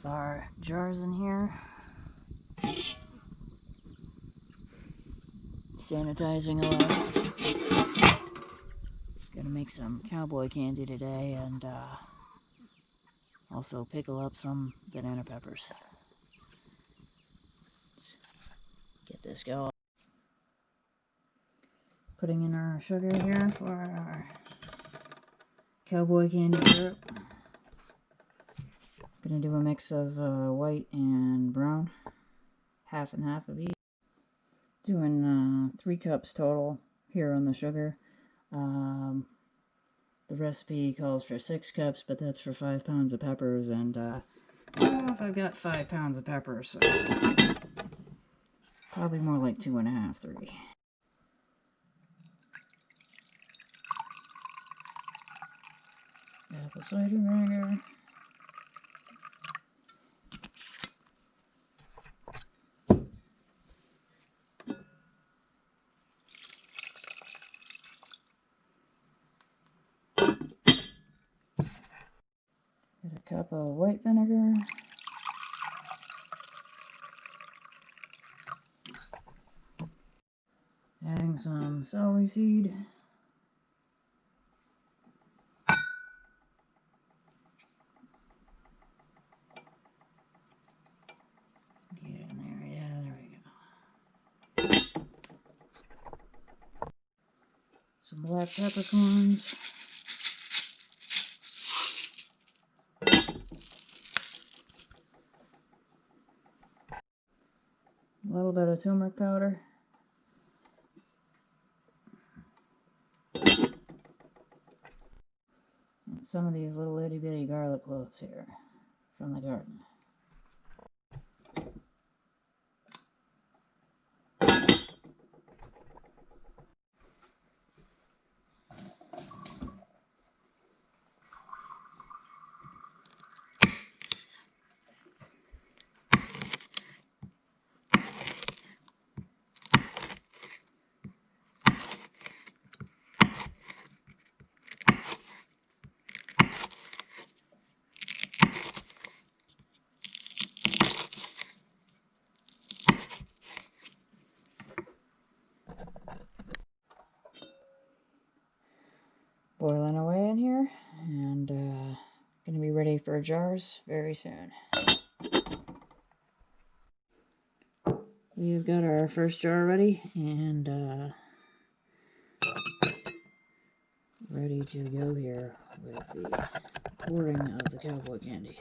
our jars in here. Sanitizing away. Gonna make some cowboy candy today and also pickle up some banana peppers. Let's get this going. Putting in our sugar here for our cowboy candy syrup. Gonna do a mix of white and brown, half and half of each. Doing 3 cups total here on the sugar. The recipe calls for 6 cups, but that's for 5 pounds of peppers, and I don't know if I've got 5 pounds of peppers, so probably more like 2.5, 3. Apple cider vinegar. Get a cup of white vinegar. Adding some celery seed. Get in there, yeah, there we go. Some black peppercorns. A little bit of turmeric powder. And some of these little itty bitty garlic cloves here from the garden. Boiling away in here, and gonna be ready for jars very soon. We've got our first jar ready and ready to go here with the pouring of the cowboy candy.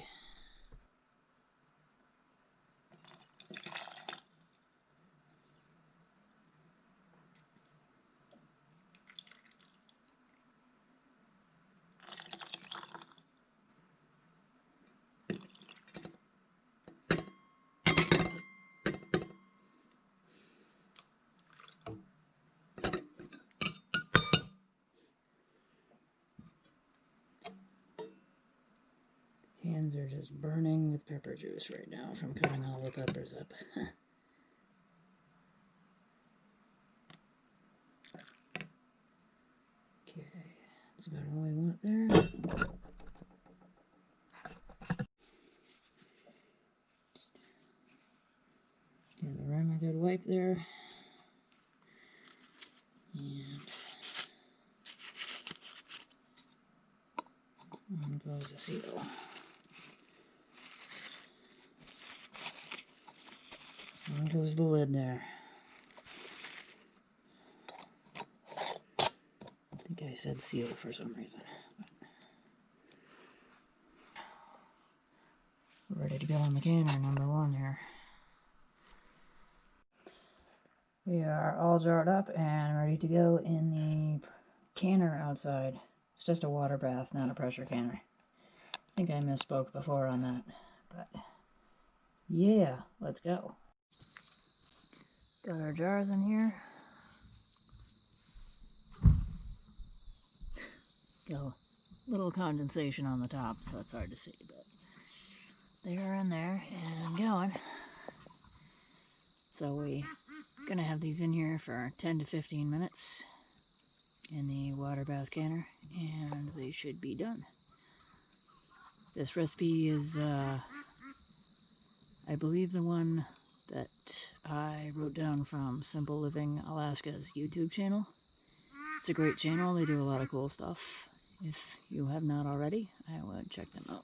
Hands are just burning with pepper juice right now from cutting all the peppers up. Okay, that's about all we want there. Give the rim a good wipe there. And on goes the seal. On goes the lid there. I think I said seal for some reason. We're ready to go on the canner, number 1 here. We are all jarred up and ready to go in the canner outside. It's just a water bath, not a pressure canner. I think I misspoke before on that, but yeah, let's go. Got our jars in here. Got a little condensation on the top, so it's hard to see, but they are in there and going. So we're gonna have these in here for 10 to 15 minutes in the water bath canner, and they should be done. This recipe is I believe the one that I wrote down from Simple Living Alaska's YouTube channel. It's a great channel. They do a lot of cool stuff. If you have not already, I would check them out.